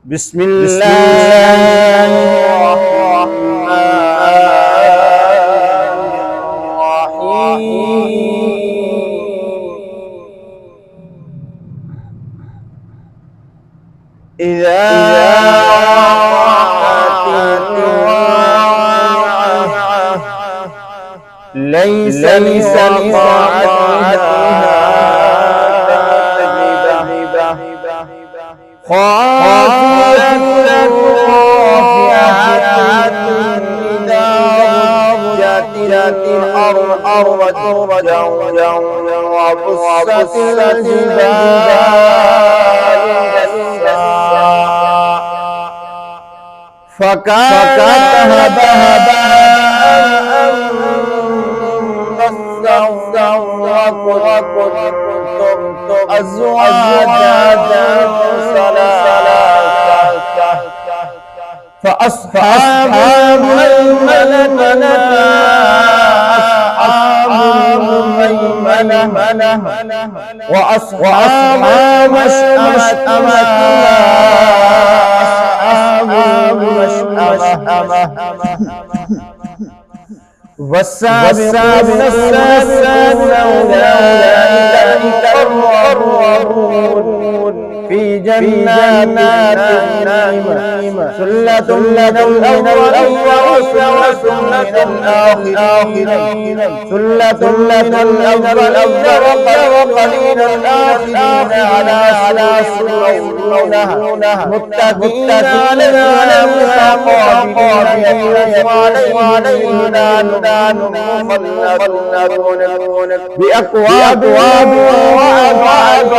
بسم الله الرحمن الرحيم إذا وقعت الواقعة ليس لوقعتها كاذبة خافضة رافعة إذا رجت الأرض رجا وبست الجبال فكانت هباء منبثا وكنتم أزواجا ثلاثة فأصحاب الميمنة أصحاب الميمنة وأصحاب المشأمة أصحاب المشأمة والسابقون أولئك المقربون في جنات النعيم ثلة من الأولين وسلة من الآخرين ثلة من الأولين وقليل الآخرين على سرور متكئين عليها متقابلين عليهم مخلدون بأكواب وأبواب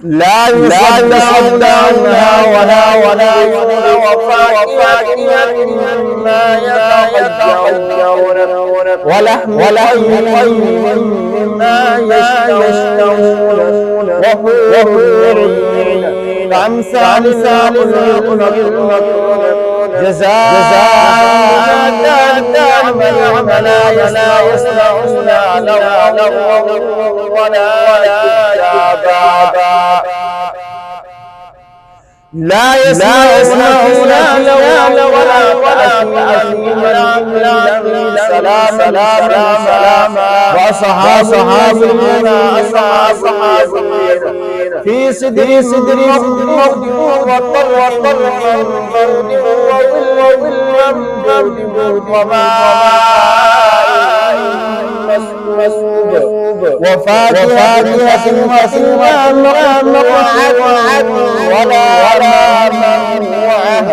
لا يصدعون عنها ولا وفاكهة مما يتخيرون ولحم طيب مما يشتهون وحور كأمثال جزاء دائما لا يسمعون لغوا ولا كتابا لا يسمعون لغوا ولا تأثيما سلاما وأصحاب في سدر مخضود وطلح ممدود وماء مسكوب وفاكهة كثيرة مقطوعة ولا ممنوعة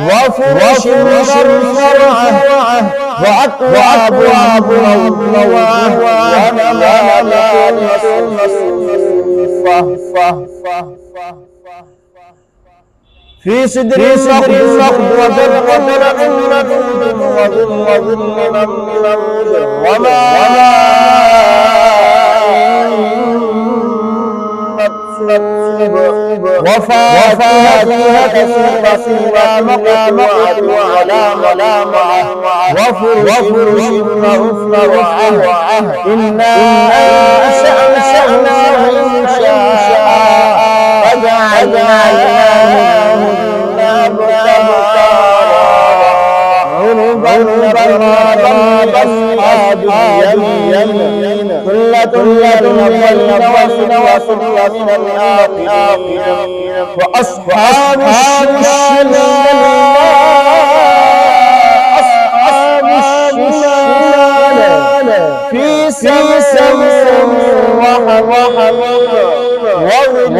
وفرش مرفوعة وأكواب موضوعة ونمارق مصفوفة في سدر مخضود وظل ممدود وماء مسكوب وفاكهة كثيرة مقطوعة وفرش مرفوعة إنا أنشأناهن إنشاء فجعلناهن أبكارا عربا أصحاب اليمين ثلة من الأولين وثلة من الآخرين وأصحاب الشمال في سموم وحميم وظل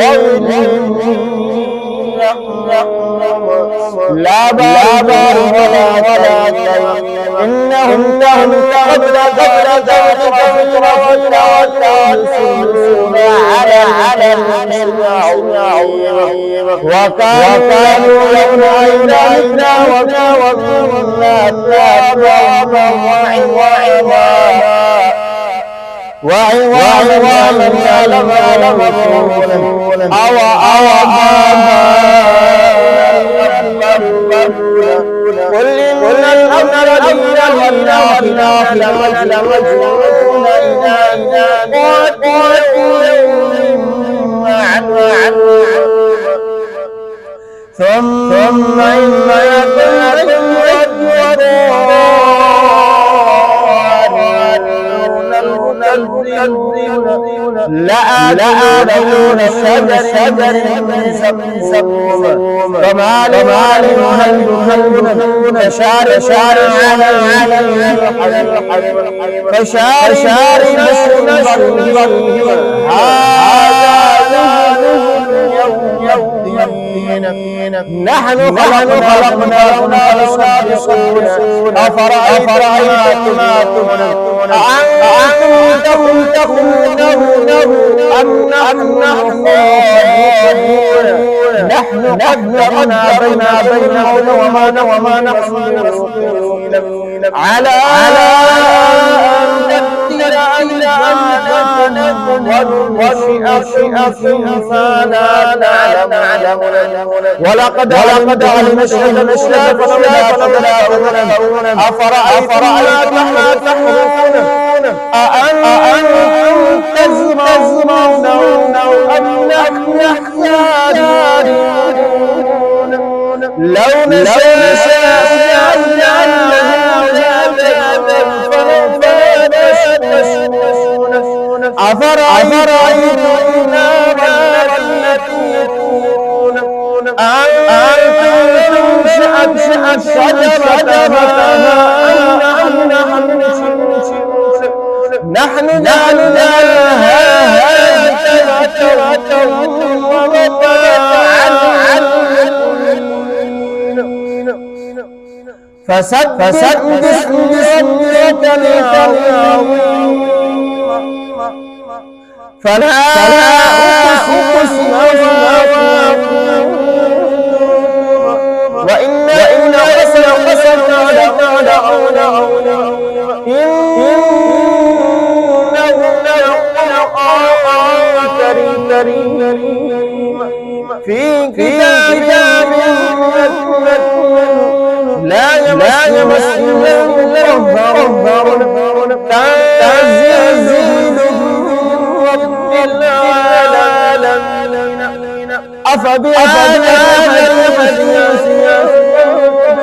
لا بارد ولا كريم إنهم قبل ذلك يسلون على المسمعين وكانوا يمنعون عنا وكنا ترابا وعظاما يعلمون أو قل إن الأمر لله والآخرة لمجموعون ثم لآكلون شجر من زقوم فمالئون منه شاربين فشاربون هذا نحن خلقناكم فتصدقون أفرأيتم ما تمنون أأنتم تخلقونه أم نحن الخالقون نحن قدرنا بينهم وما نحن على أن فلا نعلم ولقد علم الشيء أفرأيتم ما تحرثون أأنتم تزرعونه أم نحن الزارعون لو نشاء أفرأيتم النار التي تورون أأنتم تنشئون شجرتها أم نحن جعلناها تذكرة ومتاعا فسبح باسم ربك العظيم فلا أقسم وإنه لقسم إنه لقرآن كريم في كتاب لا يمسه إلا الطاهرون تنزيل رب العالمين أفبهذا الحديث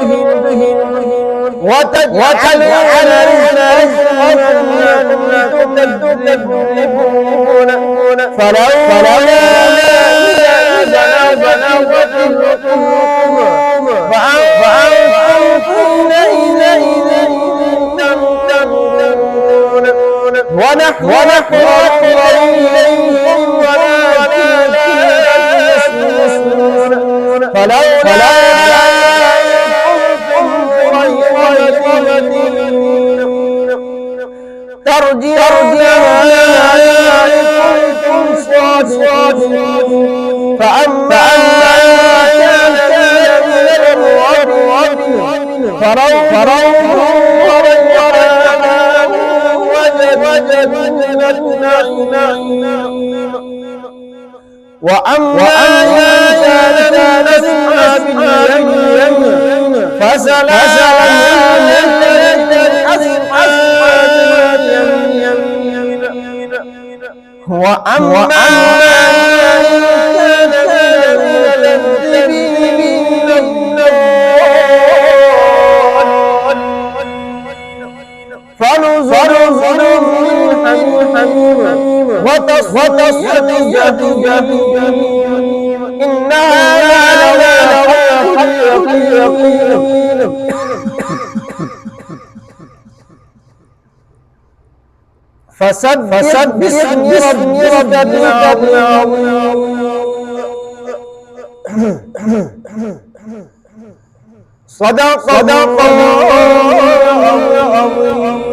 يدهنون وتجعلون رزقكم تكذبون فلولا بلغت الحلقوم فأنتم إليه تنظرون ونحن أقرب إليكم ولكن لا تسمعون فلولا ترجعونها إن كنتم صادقين فأما كان من الغد فروح وريحان وأما كان من أصحاب اليمين فسلام من أصحاب اليمين وأما كان من المكذبين فنزل من حميم وتصفية جحيم إن هذا لحق اليقين فسبح باسم ربك العظيم صدق الله العظيم